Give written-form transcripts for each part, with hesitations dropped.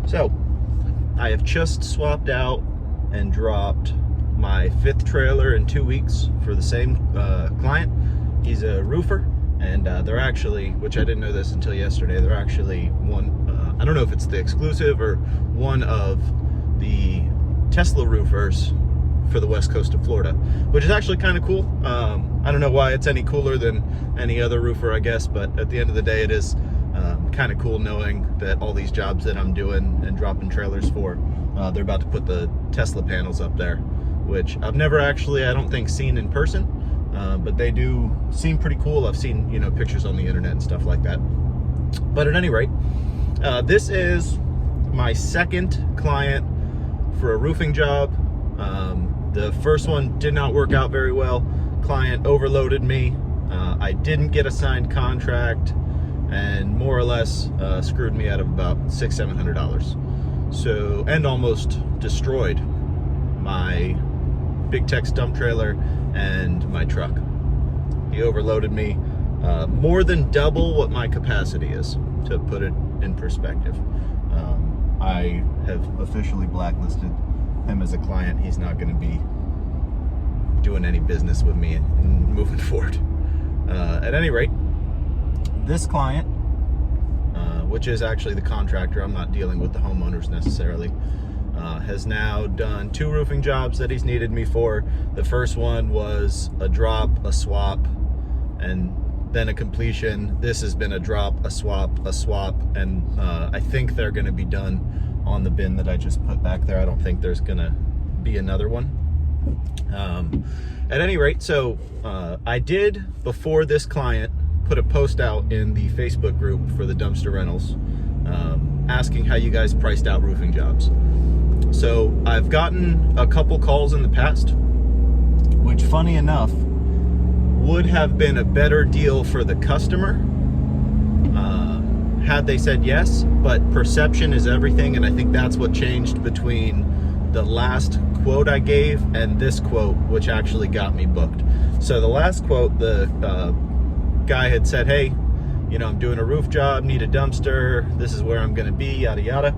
So I have just swapped out and dropped my 5th trailer in 2 weeks for the same client. He's a roofer, and they're actually, which I didn't know this until yesterday, they're actually I don't know if it's the exclusive or one of the Tesla roofers for the west coast of Florida, which is actually kind of cool. I don't know why it's any cooler than any other roofer, I guess, but at the end of the day, it is kind of cool knowing that all these jobs that I'm doing and dropping trailers for, they're about to put the Tesla panels up there, which I've never actually, I don't think, seen in person, but they do seem pretty cool. I've seen, you know, pictures on the internet and stuff like that. But at any rate, this is my 2nd client for a roofing job. The first one did not work out very well. Client overloaded me. I didn't get a signed contract, and more or less screwed me out of about $600-700. So, and almost destroyed my Big Tex dump trailer and my truck. He overloaded me more than double what my capacity is, to put it in perspective. I have officially blacklisted him as a client. He's not going to be doing any business with me moving forward. At any rate, this client, which is actually the contractor, I'm not dealing with the homeowners necessarily, has now done 2 roofing jobs that he's needed me for. The first one was a drop, a swap, and then a completion. This has been a drop, a swap, and I think they're going to be done on the bin that I just put back there. I don't think there's going to be another one. At any rate, so I did, before this client, put a post out in the Facebook group for the dumpster rentals, asking how you guys priced out roofing jobs. So I've gotten a couple calls in the past, which, funny enough, would have been a better deal for the customer had they said yes, but perception is everything, and I think that's what changed between the last quote I gave and this quote, which actually got me booked. So the last quote, the guy had said, hey, you know, I'm doing a roof job, need a dumpster, this is where I'm going to be, yada yada.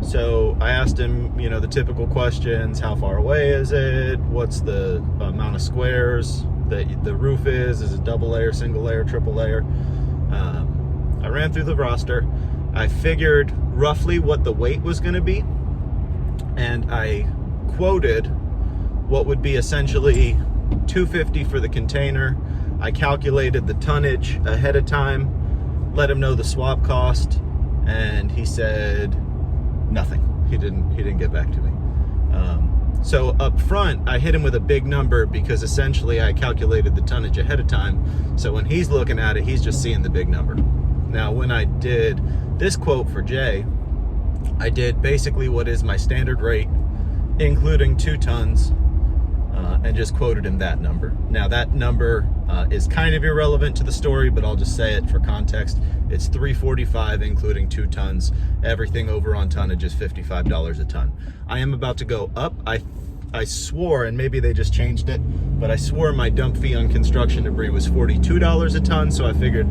So I asked him, you know, the typical questions: how far away is it, what's the amount of squares that the roof is it double layer, single layer, triple layer. I ran through the roster. I figured roughly what the weight was going to be, and I quoted what would be essentially $250 for the container. I calculated the tonnage ahead of time, let him know the swap cost, and he said nothing. He didn't get back to me. So up front, I hit him with a big number because essentially I calculated the tonnage ahead of time. So when he's looking at it, he's just seeing the big number. Now, when I did this quote for Jay, I did basically what is my standard rate, including 2 tons, and just quoted him that number. Now, that number is kind of irrelevant to the story, but I'll just say it for context. It's $345, including 2 tons. Everything over on tonnage is $55 a ton. I am about to go up. I swore, and maybe they just changed it, but I swore my dump fee on construction debris was $42 a ton, so I figured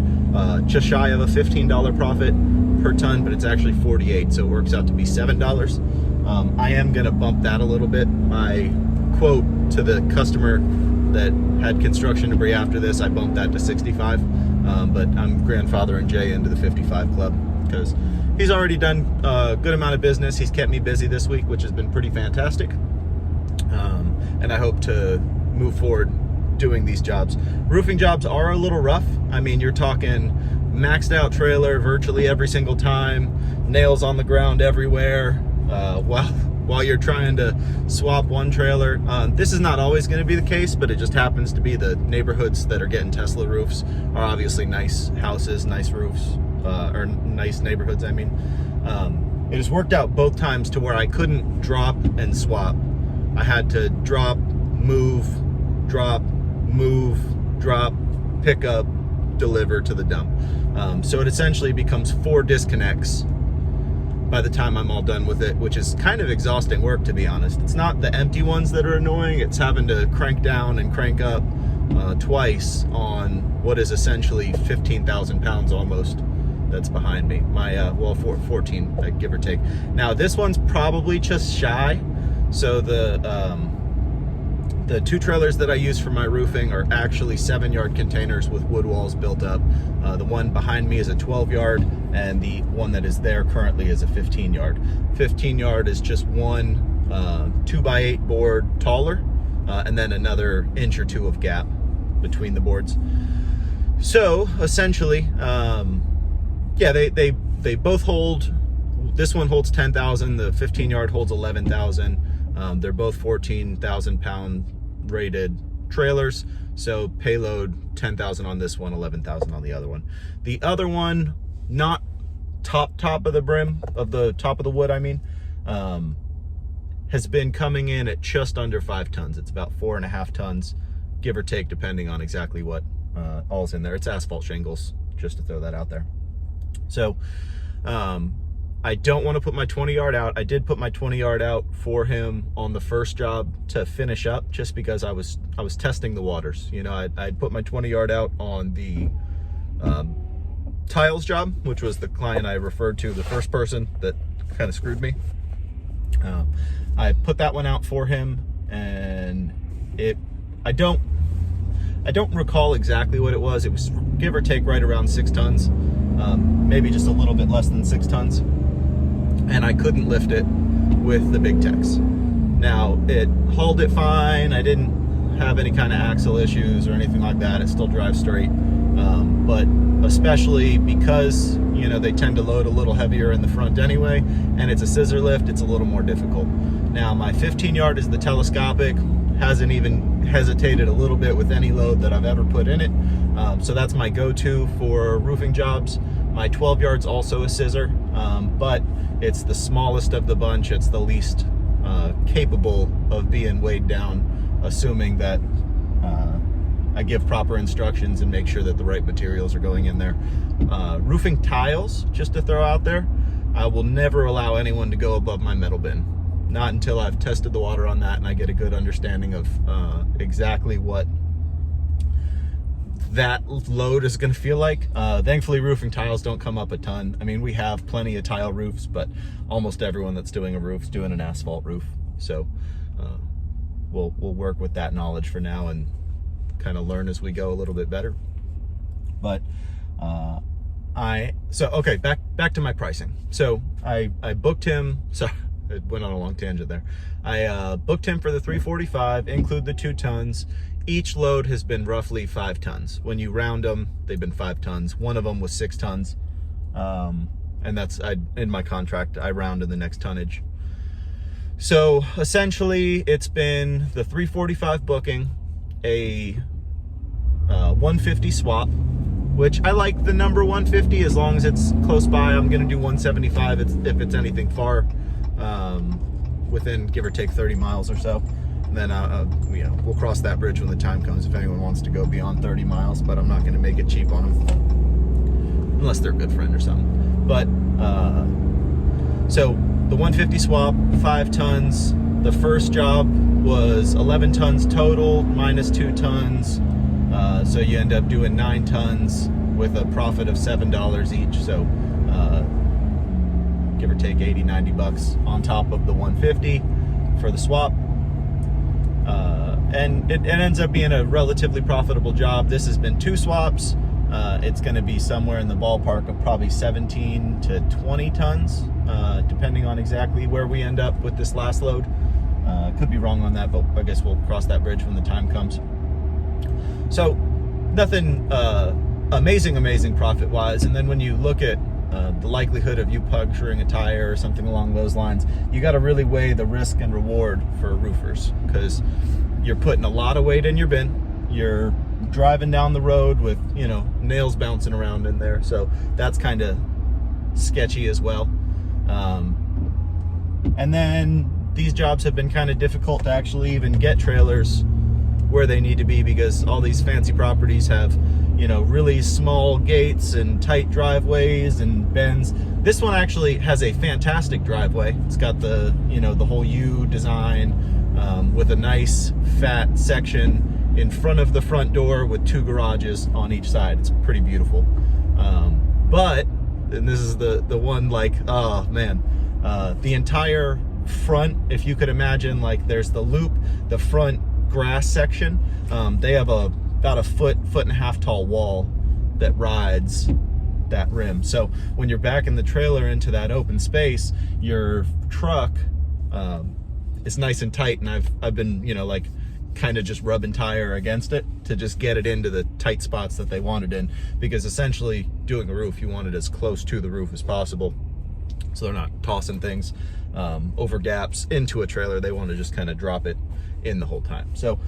just shy of a $15 profit per ton, but it's actually $48, so it works out to be $7. I am gonna bump that a little bit. My quote to the customer that had construction debris after this, I bumped that to 65, but I'm grandfathering Jay into the 55 club because he's already done a good amount of business. He's kept me busy this week, which has been pretty fantastic, and I hope to move forward doing these jobs. Roofing jobs are a little rough. I mean, you're talking maxed out trailer virtually every single time, nails on the ground everywhere, while you're trying to swap one trailer. This is not always going to be the case, but it just happens to be the neighborhoods that are getting Tesla roofs are obviously nice houses, nice roofs, or nice neighborhoods, I mean. It has worked out both times to where I couldn't drop and swap. I had to drop, move, drop, pick up, deliver to the dump. So it essentially becomes 4 disconnects by the time I'm all done with it, which is kind of exhausting work, to be honest. It's not the empty ones that are annoying, it's having to crank down and crank up twice on what is essentially 15,000 pounds almost that's behind me. My, well, 14, give or take. Now this one's probably just shy. So the 2 trailers that I use for my roofing are actually 7-yard containers with wood walls built up. The one behind me is a 12-yard, and the one that is there currently is a 15-yard. 15-yard is just one 2x8 board taller, and then another inch or 2 of gap between the boards. So essentially, yeah, they both hold. This one holds 10,000. The 15-yard holds 11,000. They're both 14,000 pound rated trailers. So payload 10,000 on this one, 11,000 on the other one. The other one, not top of the brim, of the top of the wood, I mean, has been coming in at just under 5 tons. It's about 4.5 tons, give or take, depending on exactly what all's in there. It's asphalt shingles, just to throw that out there. So I don't want to put my 20-yard out. I did put my 20-yard out for him on the first job to finish up, just because I was testing the waters. You know, I'd put my 20-yard out on the tiles job, which was the client I referred to, the first person that kind of screwed me. I put that one out for him, and I don't recall exactly what it was. It was give or take right around 6 tons, maybe just a little bit less than 6 tons. And I couldn't lift it with the Big Tex. Now, it hauled it fine. I didn't have any kind of axle issues or anything like that. It still drives straight. But especially because, you know, they tend to load a little heavier in the front anyway, and it's a scissor lift, it's a little more difficult. Now, my 15-yard is the telescopic. Hasn't even hesitated a little bit with any load that I've ever put in it. So that's my go-to for roofing jobs. My 12-yard's also a scissor, but it's the smallest of the bunch. It's the least capable of being weighed down, assuming that I give proper instructions and make sure that the right materials are going in there. Roofing tiles, just to throw out there, I will never allow anyone to go above my metal bin. Not until I've tested the water on that and I get a good understanding of exactly what that load is going to feel like. Thankfully, roofing tiles don't come up a ton. I mean, we have plenty of tile roofs, but almost everyone that's doing a roof is doing an asphalt roof. So we'll work with that knowledge for now and kind of learn as we go a little bit better. But okay, back to my pricing. So I booked him. Sorry, it went on a long tangent there. I booked him for the 345, include the 2 tons. Each load has been roughly 5 tons. When you round them, they've been 5 tons. One of them was 6 tons. And that's, in my contract, I rounded the next tonnage. So essentially, it's been the 345 booking, a 150 swap, which I like the number 150 as long as it's close by. I'm going to do 175 if it's anything far, within give or take 30 miles or so. And then you know, we'll cross that bridge when the time comes if anyone wants to go beyond 30 miles, but I'm not going to make it cheap on them unless they're a good friend or something. But so the 150 swap, 5 tons. The first job was 11 tons total minus 2 tons. So you end up doing 9 tons with a profit of $7 each. So give or take 80, 90 bucks on top of the 150 for the swap. And it ends up being a relatively profitable job. This has been 2 swaps. It's going to be somewhere in the ballpark of probably 17 to 20 tons, depending on exactly where we end up with this last load. Could be wrong on that, but I guess we'll cross that bridge when the time comes. So nothing amazing profit-wise. And then when you look at the likelihood of you puncturing a tire or something along those lines, you got to really weigh the risk and reward for roofers, because you're putting a lot of weight in your bin. You're driving down the road with, you know, nails bouncing around in there. So that's kind of sketchy as well. And then these jobs have been kind of difficult to actually even get trailers where they need to be, because all these fancy properties have, you know, really small gates and tight driveways and bends. This one actually has a fantastic driveway. It's got the, you know, the whole U design, with a nice fat section in front of the front door with 2 garages on each side. It's pretty beautiful. But and this is the one, like, oh man, the entire front, if you could imagine, like there's the loop, the front grass section, they have about a foot and a half tall wall that rides that rim. So when you're backing the trailer into that open space, your truck is nice and tight, and I've been, you know, like kind of just rubbing tire against it to just get it into the tight spots that they want it in, because essentially doing a roof, you want it as close to the roof as possible, so they're not tossing things over gaps into a trailer. They want to just kind of drop it in the whole time. So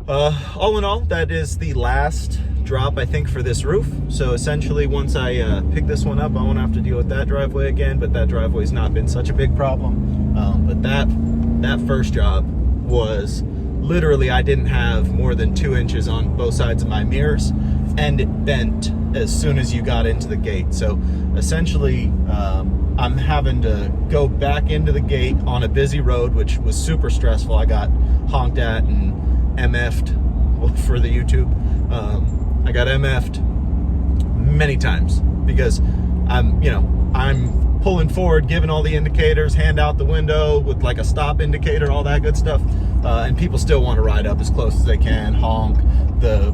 all in all, that is the last drop, I think, for this roof. So essentially, once I pick this one up, I won't have to deal with that driveway again, but that driveway's not been such a big problem. But that first job was literally, I didn't have more than 2 inches on both sides of my mirrors, and it bent as soon as you got into the gate. So essentially, I'm having to go back into the gate on a busy road, which was super stressful. I got honked at and MF'd for the YouTube. I got MF'd many times because I'm pulling forward, giving all the indicators, hand out the window with like a stop indicator, all that good stuff. And people still want to ride up as close as they can, honk. The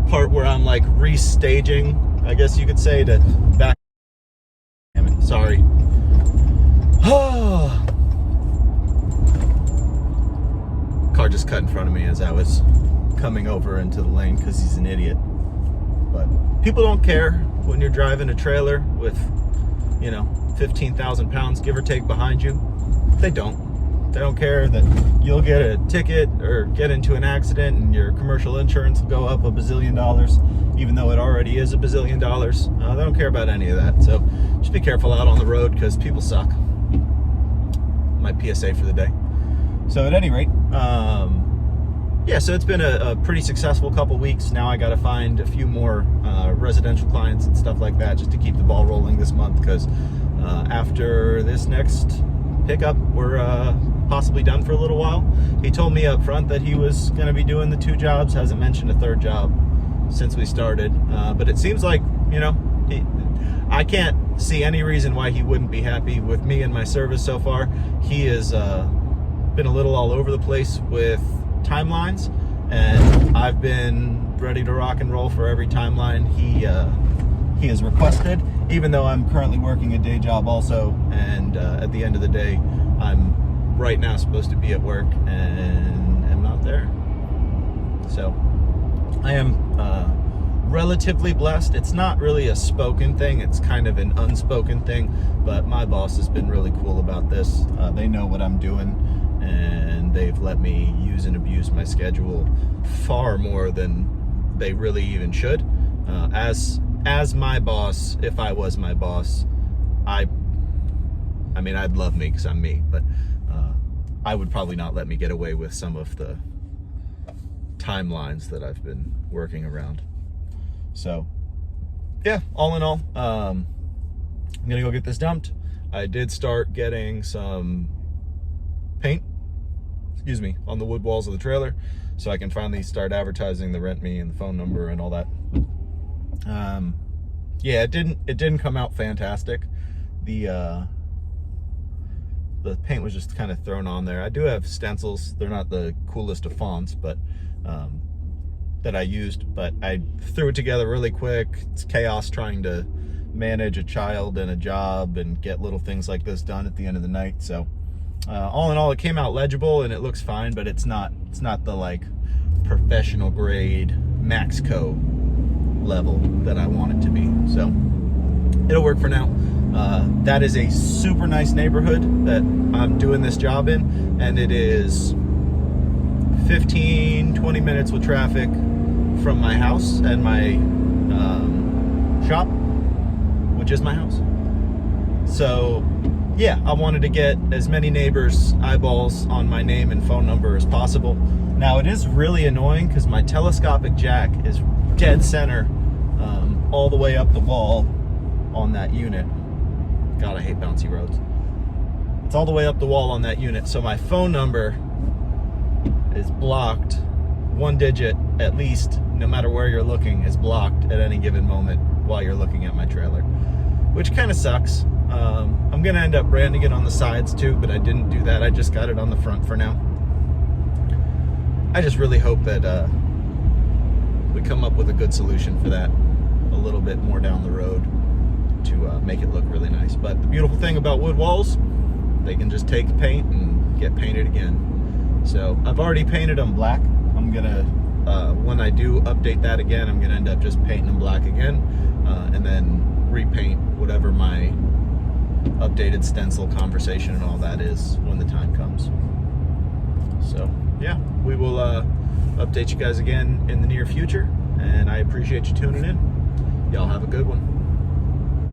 part where I'm like restaging, I guess you could say, to back. Damn it, sorry. Car just cut in front of me as I was coming over into the lane because he's an idiot. But people don't care when you're driving a trailer with, 15,000 pounds, give or take, behind you. They don't. They don't care that you'll get a ticket or get into an accident and your commercial insurance will go up $1 bazillion, even though it already is $1 bazillion. They don't care about any of that. So just be careful out on the road because people suck. My PSA for the day. So at any rate, so it's been a pretty successful couple weeks. Now I got to find a few more residential clients and stuff like that just to keep the ball rolling this month, because after this next pickup, we're possibly done for a little while. He told me up front that he was going to be doing the 2 jobs, hasn't mentioned a 3rd job since we started, but it seems like, I can't see any reason why he wouldn't be happy with me and my service so far. He has been a little all over the place with timelines, and I've been ready to rock and roll for every timeline he has requested, even though I'm currently working a day job also, and at the end of the day, I'm right now supposed to be at work and am not there. So I am relatively blessed. It's not really a spoken thing, it's kind of an unspoken thing, but my boss has been really cool about this. They know what I'm doing, and they've let me use and abuse my schedule far more than they really even should. As my boss, if I was my boss, I mean, I'd love me because I'm me, but I would probably not let me get away with some of the timelines that I've been working around. So yeah, all in all, I'm gonna go get this dumped. I did start getting some paint, on the wood walls of the trailer, so I can finally start advertising the rent me and the phone number and all that. Yeah, it didn't come out fantastic. The paint was just kind of thrown on there. I do have stencils. They're not the coolest of fonts, but that I used, but I threw it together really quick. It's chaos trying to manage a child and a job and get little things like this done at the end of the night. So all in all, it came out legible and it looks fine, but it's not the like professional grade Maxco level that I want it to be. So it'll work for now. That is a super nice neighborhood that I'm doing this job in, and it is 15-20 minutes with traffic from my house and my shop, which is my house. So yeah, I wanted to get as many neighbors' eyeballs on my name and phone number as possible. Now it is really annoying because my telescopic jack is dead center, all the way up the wall on that unit. God, I hate bouncy roads. It's all the way up the wall on that unit, so my phone number is blocked. 1 digit at least, no matter where you're looking, is blocked at any given moment while you're looking at my trailer. which kind of sucks. I'm gonna end up branding it on the sides too, but I didn't do that. I just got it on the front for now. I just really hope that we come up with a good solution for that a little bit more down the road to make it look really nice. But the beautiful thing about wood walls, they can just take the paint and get painted again. So I've already painted them black. I'm gonna, when I do update that again, I'm gonna end up just painting them black again, and then repaint whatever my updated stencil conversation and all that is when the time comes. So yeah, we will update you guys again in the near future, and I appreciate you tuning in. Y'all have a good one.